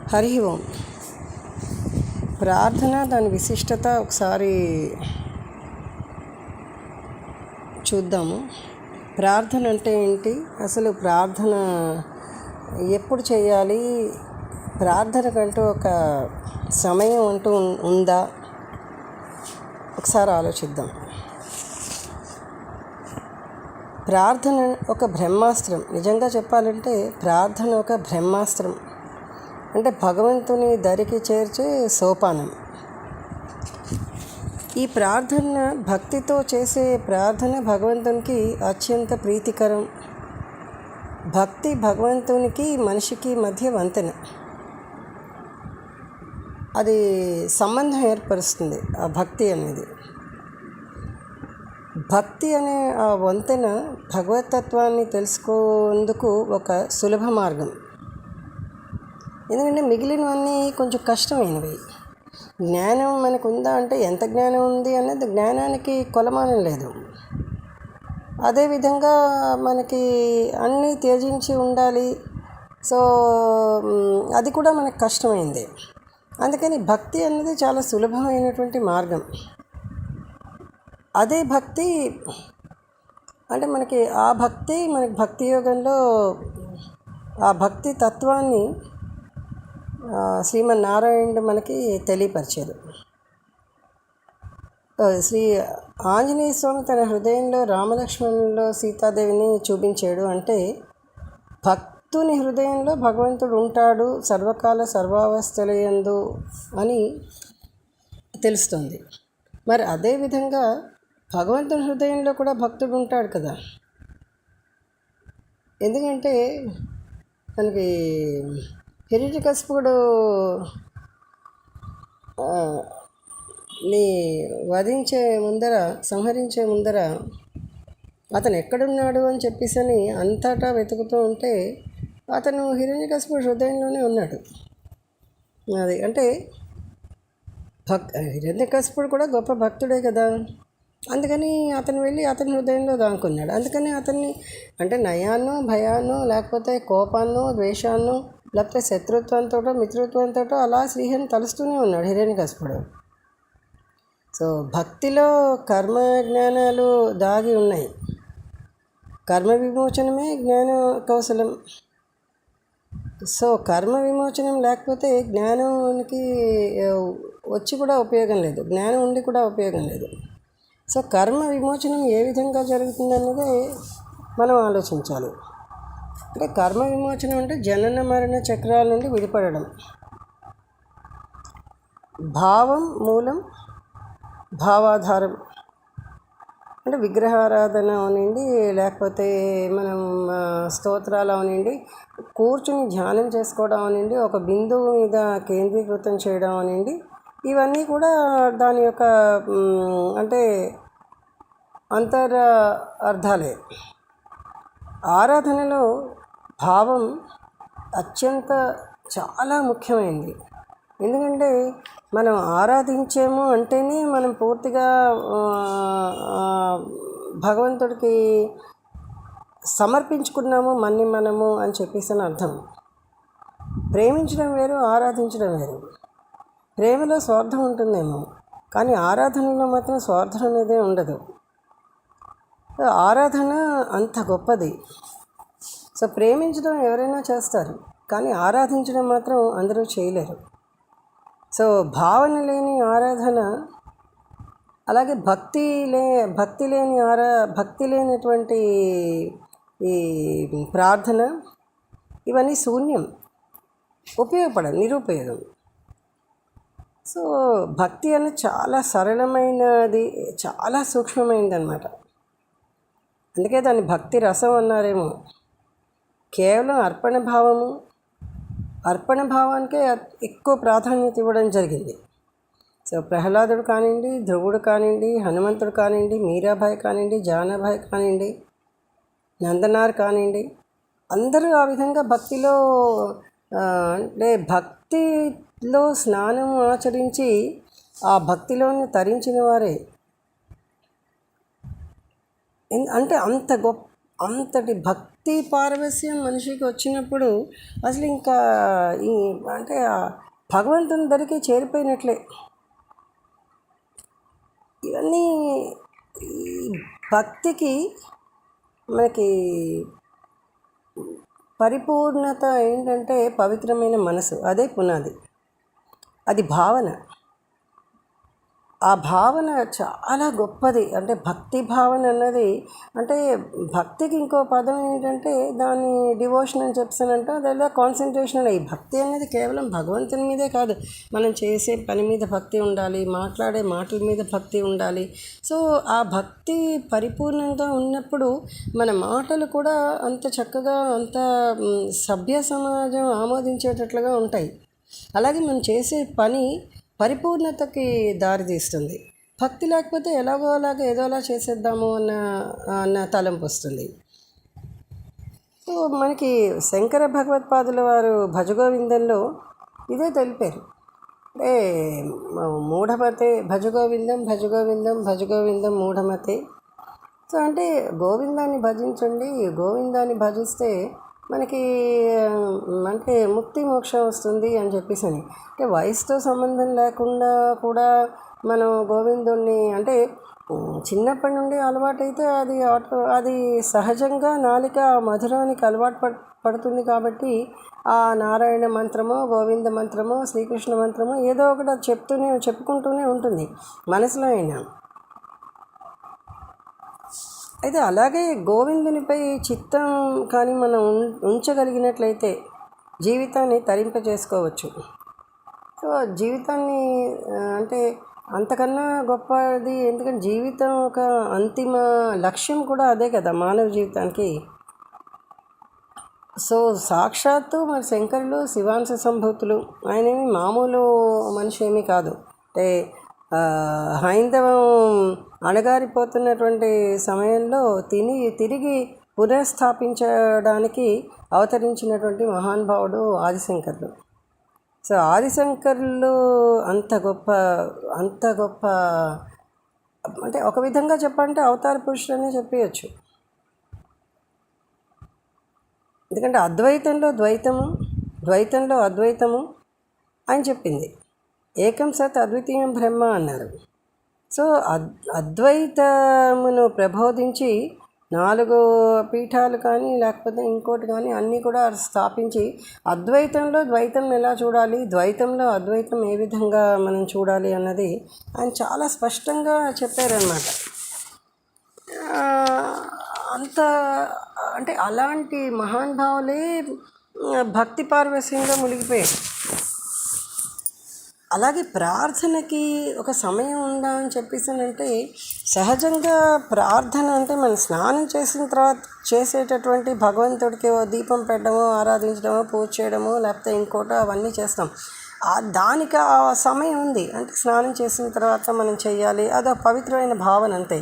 హరి ఓం. ప్రార్థన దాని విశిష్టత ఒకసారి చూద్దాము. ప్రార్థన అంటే ఏంటి, అసలు ప్రార్థన ఎప్పుడు చేయాలి, ప్రార్థనకంటూ ఒక సమయం అంటూ ఉందా, ఒకసారి ఆలోచిద్దాం. ప్రార్థన ఒక బ్రహ్మాస్త్రం. నిజంగా చెప్పాలంటే ప్రార్థన ఒక బ్రహ్మాస్త్రం, అంటే భగవంతుని దరికి చేర్చే సోపానం. ఈ ప్రార్థన, భక్తితో చేసే ప్రార్థన భగవంతునికి అత్యంత ప్రీతికరం. భక్తి భగవంతునికి మనిషికి మధ్య వంతెన, అది సంబంధం ఏర్పరుస్తుంది. ఆ భక్తి అనేది, భక్తి అనే ఆ వంతెన భగవతత్వాన్ని తెలుసుకుందుకు ఒక సులభ మార్గం. ఎందుకంటే మిగిలినవన్నీ కొంచెం కష్టమైనవి. జ్ఞానం మనకు ఉందా అంటే ఎంత జ్ఞానం ఉంది అనేది జ్ఞానానికి కొలమానం లేదు. అదేవిధంగా మనకి అన్నీ త్యజించి ఉండాలి, సో అది కూడా మనకు కష్టమైంది. అందుకని భక్తి అనేది చాలా సులభమైనటువంటి మార్గం. అదే భక్తి అంటే మనకి భక్తి యోగంలో ఆ భక్తి తత్వాన్ని శ్రీమన్నారాయణుడు మనకి తెలియపరిచారు. శ్రీ ఆంజనేయ స్వామి తన హృదయంలో రామలక్ష్మణుల్లో సీతాదేవిని చూపించాడు. అంటే భక్తుని హృదయంలో భగవంతుడు ఉంటాడు సర్వకాల సర్వావస్థలయందు అని తెలుస్తుంది. మరి అదేవిధంగా భగవంతుని హృదయంలో కూడా భక్తుడు ఉంటాడు కదా. ఎందుకంటే మనకి హిరణ్యకశిపుడు ని సంహరించే ముందర అతను ఎక్కడున్నాడు అని చెప్పేసి అంతటా వెతుకుతూ ఉంటే అతను హిరణ్యకశిపుడు హృదయంలోనే ఉన్నాడు. అది అంటే హిరణ్యకశిపుడు కూడా గొప్ప భక్తుడే కదా. అందుకని అతను వెళ్ళి అతని హృదయంలో దాక్కున్నాడు. అందుకని అతన్ని అంటే నయాన్నో భయాన్నో లేకపోతే కోపాన్నో ద్వేషాన్నో లేకపోతే శత్రుత్వంతో మిత్రుత్వంతో అలా శ్రీహరిని తలుస్తూనే ఉన్నాడు హిరణ్యకశిపుడు. సో భక్తిలో కర్మ జ్ఞానాలు దాగి ఉన్నాయి. కర్మ విమోచనమే జ్ఞాన కౌశలం. సో కర్మ విమోచనం లేకపోతే జ్ఞానానికి వచ్చి కూడా ఉపయోగం లేదు, జ్ఞానం ఉండి కూడా ఉపయోగం లేదు. సో కర్మ విమోచనం ఏ విధంగా జరుగుతుందన్నదే మనం ఆలోచించాలి. అంటే కర్మ విమోచనం అంటే జనన మరణ చక్రాల నుండి విడిపడడం. భావం మూలం, భావాధారం. అంటే విగ్రహారాధన అవనండి, లేకపోతే మనం స్తోత్రాలు అవనండి, కూర్చుని ధ్యానం చేసుకోవడం అవనండి, ఒక బిందువు మీద కేంద్రీకృతం చేయడం అవనండి, ఇవన్నీ కూడా దాని యొక్క అంటే అర్థాలే. ఆరాధనలో భావం చాలా ముఖ్యమైనది. ఎందుకంటే మనం ఆరాధించాము అంటేనే మనం పూర్తిగా భగవంతుడికి సమర్పించుకున్నాము మనము అని చెప్పేసి అర్థం. ప్రేమించడం వేరు, ఆరాధించడం వేరు. ప్రేమలో స్వార్థం ఉంటుందేమో, కానీ ఆరాధనలో మాత్రం స్వార్థం అనేదే ఉండదు. ఆరాధన అంత గొప్పది. సో ప్రేమించడం ఎవరైనా చేస్తారు, కానీ ఆరాధించడం మాత్రం అందరూ చేయలేరు. సో భావన లేని ఆరాధన, అలాగే భక్తి లేనటువంటి ఈ ప్రార్థన, ఇవన్నీ శూన్యం, నిరుపయోగం. సో భక్తి అనేది చాలా సరళమైనది, చాలా సూక్ష్మమైనది అన్నమాట. అందుకే దాన్ని భక్తి రసం అన్నారేమో. కేవలం అర్పణ భావానికే ఎక్కువ ప్రాధాన్యత ఇవ్వడం జరిగింది. సో ప్రహ్లాదుడు కానివ్వండి, ధ్రువుడు కానివ్వండి, హనుమంతుడు కానివ్వండి, మీరాబాయి కానివ్వండి, జానాబాయి కానివ్వండి, నందనార్ కానివ్వండి, అందరూ ఆ విధంగా భక్తిలో అంటే భక్తిలో స్నానం ఆచరించి ఆ భక్తిలోని తరించిన వారే. అంటే అంత అంతటి భక్తి పారవస్యం మనిషికి వచ్చినప్పుడు అసలు ఇంకా ఈ అంటే భగవంతుని దరికి చేరిపోయినట్లే. ఇవన్నీ ఈ భక్తికి మనకి పరిపూర్ణత ఏంటంటే పవిత్రమైన మనసు, అదే పునాది, అది భావన. ఆ భావన చాలా గొప్పది. అంటే భక్తి భావన అన్నది, అంటే భక్తికి ఇంకో పదం ఏంటంటే దాన్ని డివోషన్ అని చెప్తానంట, అదే కాన్సన్ట్రేషన్. ఈ భక్తి అనేది కేవలం భగవంతుని మీదే కాదు, మనం చేసే పని మీద భక్తి ఉండాలి, మాట్లాడే మాటల మీద భక్తి ఉండాలి. సో ఆ భక్తి పరిపూర్ణంగా ఉన్నప్పుడు మన మాటలు కూడా అంత చక్కగా, అంత సభ్య సమాజం ఆమోదించేటట్లుగా ఉంటాయి. అలాగే మనం చేసే పని పరిపూర్ణతకి దారితీస్తుంది. భక్తి లేకపోతే ఎలాగో అలాగ ఏదోలా చేసేద్దాము అన్న తలంపు వస్తుంది. సో మనకి శంకర భగవత్పాదుల వారు భజగోవిందంలో ఇదే తెలిపారు. అంటే మూఢమతే భజగోవిందం భజగోవిందం భజగోవిందం మూఢమతే. సో అంటే గోవిందాన్ని భజించండి, గోవిందాన్ని భజిస్తే మనకి అంటే ముక్తి మోక్షం వస్తుంది అని చెప్పేసి అని. అంటే వయసుతో సంబంధం లేకుండా కూడా మనం గోవిందుణ్ణి అంటే చిన్నప్పటి నుండి అలవాటైతే అది సహజంగా నాలిక మధురానికి అలవాటు పడుతుంది. కాబట్టి ఆ నారాయణ మంత్రమో, గోవింద మంత్రమో, శ్రీకృష్ణ మంత్రమో ఏదో ఒకటి చెప్పుకుంటూనే ఉంటుంది మనసులో అయినా. అయితే అలాగే గోవిందునిపై చిత్తం కానీ మనం ఉంచగలిగినట్లయితే జీవితాన్ని తరింపజేసుకోవచ్చు. సో జీవితాన్ని అంటే అంతకన్నా గొప్పది, ఎందుకంటే జీవితం ఒక అంతిమ లక్ష్యం కూడా అదే కదా మానవ జీవితానికి. సో సాక్షాత్తు మరి శంకరులు శివాంశ సంభూతులు, ఆయనేమి మామూలు మనిషి ఏమీ కాదు. అంటే హైందవం అణగారిపోతున్నటువంటి సమయంలో తిరిగి పునఃస్థాపించడానికి అవతరించినటువంటి మహానుభావుడు ఆదిశంకరులు. సో ఆదిశంకరులు అంత గొప్ప అంటే ఒక విధంగా చెప్పాలంటే అవతార పురుషులనే చెప్పవచ్చు. ఎందుకంటే అద్వైతంలో ద్వైతము, ద్వైతంలో అద్వైతము అని చెప్పింది. ఏకం సత్ అద్వితీయం బ్రహ్మ అన్నారు. సో అద్వైతమును ప్రబోధించి 4 పీఠాలు కానీ లేకపోతే ఇంకోటి కానీ అన్నీ కూడా స్థాపించి అద్వైతంలో ద్వైతం ఎలా చూడాలి, ద్వైతంలో అద్వైతం ఏ విధంగా మనం చూడాలి అన్నది ఆయన చాలా స్పష్టంగా చెప్పారన్నమాట. అంత అంటే అలాంటి మహానుభావులే భక్తి పారవస్యంగా మునిగిపోయారు. అలాగే ప్రార్థనకి ఒక సమయం ఉందా అని చెప్పేసానంటే, సహజంగా ప్రార్థన అంటే మనం స్నానం చేసిన తర్వాత చేసేటటువంటి భగవంతుడికి దీపం పెట్టడమో, ఆరాధించడమో, పూజ చేయడమో, లేకపోతే ఇంకోటో అవన్నీ చేస్తాం. దానికి ఆ సమయం ఉంది. అంటే స్నానం చేసిన తర్వాత మనం చెయ్యాలి, అదొక పవిత్రమైన భావన అంతే.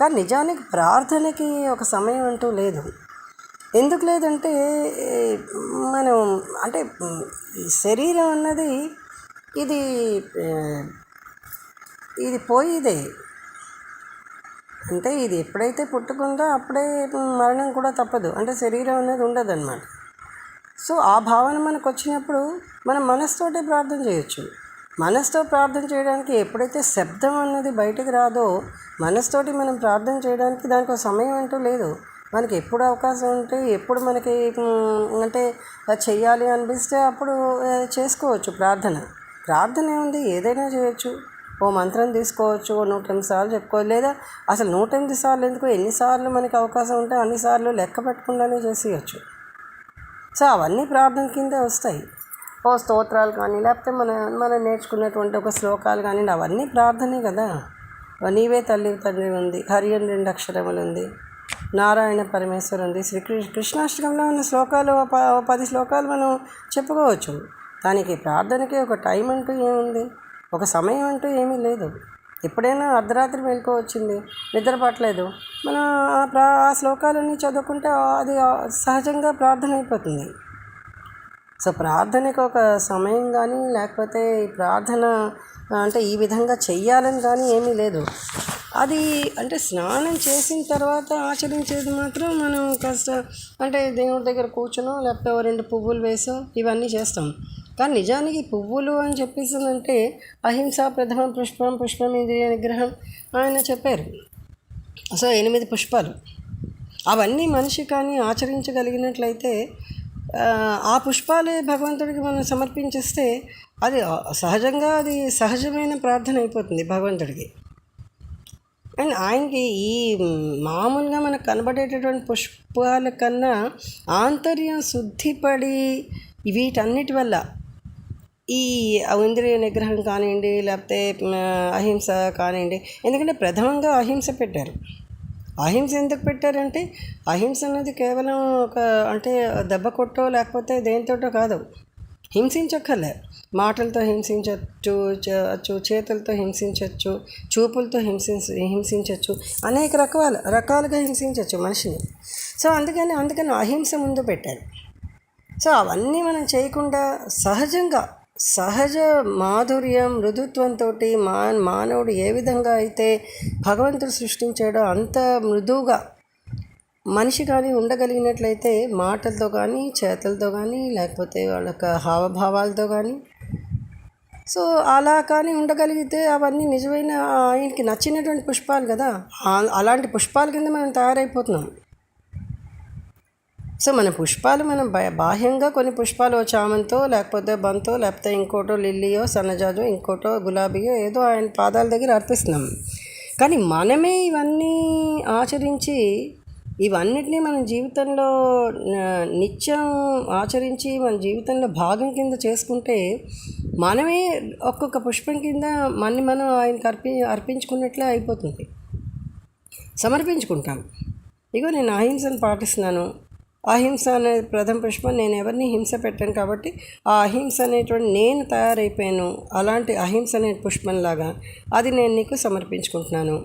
కానీ నిజానికి ప్రార్థనకి ఒక సమయం అంటూ లేదు. ఎందుకు లేదంటే మనం అంటే ఈ శరీరం అన్నది ఇది పోయేదే. అంటే ఇది ఎప్పుడైతే పుట్టుకుందో అప్పుడే మరణం కూడా తప్పదు. అంటే శరీరం అనేది ఉండదన్నమాట. సో ఆ భావన మనకు వచ్చినప్పుడు మనం మనసుతోటే ప్రార్థన చేయొచ్చు. మనసుతో ప్రార్థన చేయడానికి ఎప్పుడైతే శబ్దం అన్నది బయటకు రాదో, మనసుతోటి మనం ప్రార్థన చేయడానికి దానికి ఒక సమయం అంటూ లేదు. మనకి ఎప్పుడు అవకాశం ఉంటే, ఎప్పుడు మనకి అంటే చెయ్యాలి అనిపిస్తే అప్పుడు చేసుకోవచ్చు ప్రార్థన ఏముంది, ఏదైనా చేయొచ్చు. ఓ మంత్రం తీసుకోవచ్చు, 108 సార్లు చెప్పుకోవచ్చు, లేదా అసలు 108 సార్లు ఎందుకు, ఎన్నిసార్లు మనకి అవకాశం ఉంటే అన్నిసార్లు లెక్క పెట్టకుండానే చేసేయచ్చు. సో అవన్నీ ప్రార్థన కిందే వస్తాయి. ఓ స్తోత్రాలు కానీ లేకపోతే మనం నేర్చుకున్నటువంటి ఒక శ్లోకాలు కానీ అవన్నీ ప్రార్థనే కదా. నీవే తల్లి తండ్రి ఉంది, హరి అని 2 అక్షరములు ఉంది, నారాయణ పరమేశ్వర్ ఉంది, కృష్ణాష్టకంలో ఉన్న శ్లోకాలు 10 శ్లోకాలు మనం చెప్పుకోవచ్చు. దానికి ప్రార్థనకి ఒక టైం అంటూ ఏముంది, ఒక సమయం అంటూ ఏమీ లేదు. ఎప్పుడైనా అర్ధరాత్రి మెలకువ వచ్చింది, నిద్ర పట్టలేదు, మనం ఆ శ్లోకాలన్నీ చదువుకుంటే అది సహజంగా ప్రార్థన అయిపోతుంది. సో ప్రార్థనకి ఒక సమయం కానీ లేకపోతే ప్రార్థన అంటే ఈ విధంగా చెయ్యాలని కానీ ఏమీ లేదు. అది అంటే స్నానం చేసిన తర్వాత ఆచరించేది మాత్రం మనం కాస్త అంటే దేవుడి దగ్గర కూర్చునో లేకపోతే 2 పువ్వులు వేసో ఇవన్నీ చేస్తాం. కానీ నిజానికి పువ్వులు అని చెప్పేసిందంటే అహింస ప్రథమ పుష్పం, పుష్పం ఇంద్రియ నిగ్రహం ఆయన చెప్పారు. సో 8 పుష్పాలు అవన్నీ మనిషి కానీ ఆచరించగలిగినట్లయితే ఆ పుష్పాలే భగవంతుడికి మనం సమర్పించేస్తే అది సహజంగా అది సహజమైన ప్రార్థన అయిపోతుంది భగవంతుడికి. అండ్ ఆయనకి ఈ మామూలుగా మనకు కనబడేటటువంటి పుష్పాల కన్నా ఆంతర్యం శుద్ధిపడి వీటన్నిటి వల్ల ఈ ఇంద్రియ నిగ్రహం కానివ్వండి లేకపోతే అహింస కానివ్వండి, ఎందుకంటే ప్రథమంగా అహింస పెట్టారు. అహింస ఎందుకు పెట్టారంటే అహింస అనేది కేవలం ఒక అంటే దెబ్బ కొట్టో లేకపోతే దేనితోటో కాదు, హింసించక్కర్లే. మాటలతో హింసించవచ్చు, చేతులతో హింసించవచ్చు, చూపులతో హింసించవచ్చు, అనేక రకాలుగా హింసించవచ్చు మనిషిని. సో అందుకని అహింస ముందు పెట్టారు. సో అవన్నీ మనం చేయకుండా సహజ మాధుర్యం మృదుత్వంతో మానవుడు ఏ విధంగా అయితే భగవంతుడు సృష్టించాడో అంత మృదువుగా మనిషి కానీ ఉండగలిగినట్లయితే మాటలతో కానీ చేతులతో కానీ లేకపోతే వాళ్ళ యొక్క హావభావాలతో కానీ సో అలా కానీ ఉండగలిగితే అవన్నీ నిజమైన ఆయనకి నచ్చినటువంటి పుష్పాలు కదా. అలాంటి పుష్పాల కింద మనం తయారైపోతున్నాం. సో మన పుష్పాలు మనం బాహ్యంగా కొన్ని పుష్పాలు చామంతో లేకపోతే బంతో లేకపోతే ఇంకోటో లిల్లీయో సన్నజాజో ఇంకోటో గులాబీయో ఏదో ఆయన పాదాల దగ్గర అర్పిస్తున్నాం. కానీ మనమే ఇవన్నీ ఆచరించి ఇవన్నిటినీ మన జీవితంలో నిత్యం ఆచరించి మన జీవితంలో భాగం కింద చేసుకుంటే మనమే ఒక్కొక్క పుష్పం కింద మనం ఆయనకి అర్పించుకున్నట్లే అయిపోతుంది, సమర్పించుకుంటాం. ఇగో నేను అహింసను పాటిస్తున్నాను, అహింస అనే ప్రథమ పుష్పం, నేను ఎవరిని హింస పెట్టాను కాబట్టి ఆ అహింస అనేటువంటి నేను తయారైపోయాను, అలాంటి అహింస అనే పుష్పంలాగా అది నేను నీకు సమర్పించుకుంటున్నాను.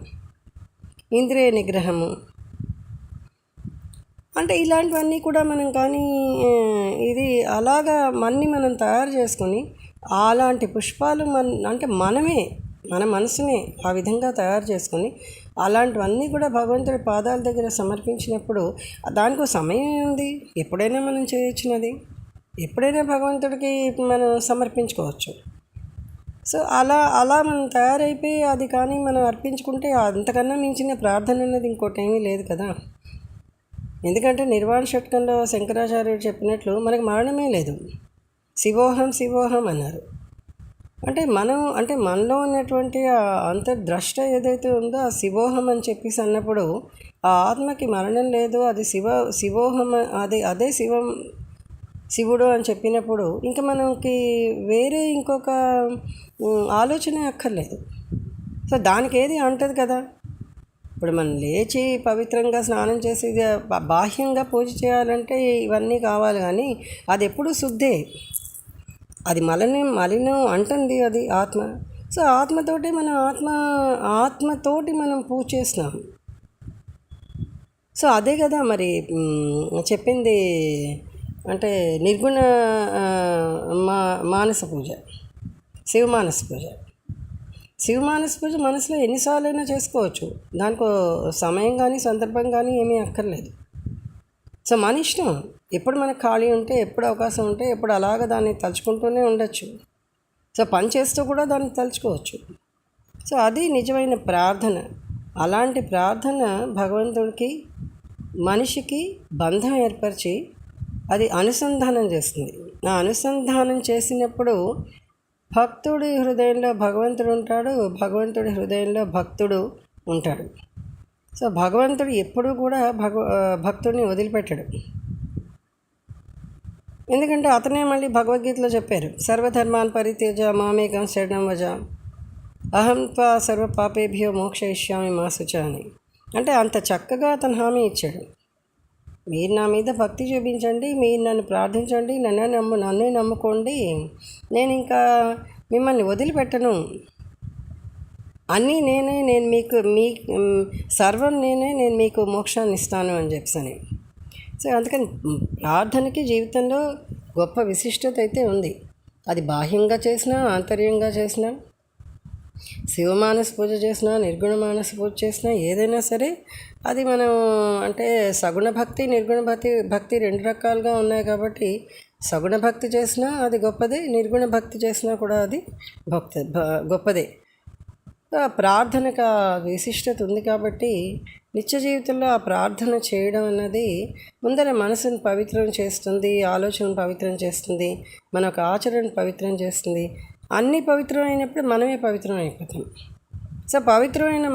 ఇంద్రియ నిగ్రహము అంటే ఇలాంటివన్నీ కూడా మనం కానీ ఇది అలాగా మనం తయారు చేసుకొని అలాంటి పుష్పాలు అంటే మన మనసునే ఆ విధంగా తయారు చేసుకొని అలాంటివన్నీ కూడా భగవంతుడి పాదాల దగ్గర సమర్పించినప్పుడు దానికి సమయం ఉంది, ఎప్పుడైనా మనం చేయొచ్చినది, ఎప్పుడైనా భగవంతుడికి మనం సమర్పించుకోవచ్చు. సో అలా మనం తయారైపోయి అది కానీ మనం అర్పించుకుంటే అంతకన్నా మించిన ప్రార్థన అనేది ఇంకోటి ఏమీ లేదు కదా. ఎందుకంటే నిర్వాణ షట్కంలో శంకరాచార్యుడు చెప్పినట్లు మనకు మరణమే లేదు, శివోహం అన్నారు. అంటే మనలో ఉన్నటువంటి ఆ అంతర్ద్రష్ట ఏదైతే ఉందో ఆ శివోహం అని చెప్పేసి అన్నప్పుడు ఆ ఆత్మకి మరణం లేదు, అది శివోహం, అదే శివుడు అని చెప్పినప్పుడు ఇంకా మనకి వేరే ఇంకొక ఆలోచన అక్కర్లేదు. సో దానికి ఏది అంటది కదా. ఇప్పుడు మనం లేచి పవిత్రంగా స్నానం చేసి బాహ్యంగా పూజ చేయాలంటే ఇవన్నీ కావాలి, కానీ అది ఎప్పుడు శుద్ధే, అది మలినం అంటుంది అది ఆత్మ. సో ఆత్మతోటి మనం పూజ చేస్తున్నాం. సో అదే కదా మరి చెప్పింది, అంటే నిర్గుణ మానస పూజ, శివమానస పూజ మనసులో ఎన్నిసార్లైనా చేసుకోవచ్చు, దానికి సమయం కానీ సందర్భం కానీ ఏమీ అక్కర్లేదు. సో మన ఇష్టం, ఎప్పుడు మనకు ఖాళీ ఉంటే, ఎప్పుడు అవకాశం ఉంటే ఎప్పుడు అలాగ దాన్ని తలుచుకుంటూనే ఉండొచ్చు. సో పని చేస్తూ కూడా దాన్ని తలుచుకోవచ్చు. సో అది నిజమైన ప్రార్థన. అలాంటి ప్రార్థన భగవంతుడికి మనిషికి బంధం ఏర్పరిచి అది అనుసంధానం చేస్తుంది. ఆ అనుసంధానం చేసినప్పుడు భక్తుడి హృదయంలో భగవంతుడు ఉంటాడు, భగవంతుడి హృదయంలో భక్తుడు ఉంటాడు. సో భగవంతుడు ఎప్పుడూ కూడా భక్తుడిని వదిలిపెట్టాడు. ఎందుకంటే అతనే మళ్ళీ భగవద్గీతలో చెప్పారు, సర్వధర్మాన్ పరిత్యజ మామేకం శరణం వజ అహం త్వా సర్వ పాపేభ్యో మోక్షయిష్యామి మా శుచ అని. అంటే అంత చక్కగా అతను హామీ ఇచ్చాడు, మీరు నా మీద భక్తి చూపించండి, మీరు నన్ను ప్రార్థించండి, నన్నే నమ్ముకోండి, నేను ఇంకా మిమ్మల్ని వదిలిపెట్టను, అన్నీ నేను మీకు సర్వం నేను మీకు మోక్షాన్ని ఇస్తాను అని చెప్పని. సో అందుకని ప్రార్థనకి జీవితంలో గొప్ప విశిష్టత అయితే ఉంది. అది బాహ్యంగా చేసినా ఆంతర్యంగా చేసినా శివమానస పూజ చేసినా నిర్గుణ మానస పూజ చేసినా ఏదైనా సరే అది మనం అంటే సగుణ భక్తి నిర్గుణ భక్తి రెండు రకాలుగా ఉన్నాయి కాబట్టి సగుణ భక్తి చేసినా అది గొప్పదే, నిర్గుణ భక్తి చేసినా కూడా అది గొప్పదే. ఆ ప్రార్థనకు ఆ విశిష్టత ఉంది కాబట్టి నిత్య జీవితంలో ఆ ప్రార్థన చేయడం అన్నది ముందర మనసును పవిత్రం చేస్తుంది, ఆలోచనను పవిత్రం చేస్తుంది, మన ఒక ఆచరణను పవిత్రం చేస్తుంది. అన్నీ పవిత్రమైనప్పుడు మనమే పవిత్రం అయిపోతాం. సో పవిత్రమైన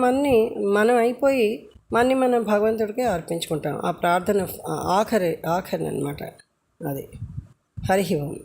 మనం అయిపోయి మనం భగవంతుడికి అర్పించుకుంటాం. ఆ ప్రార్థన ఆఖరి అనమాట అది. హరి ఓం.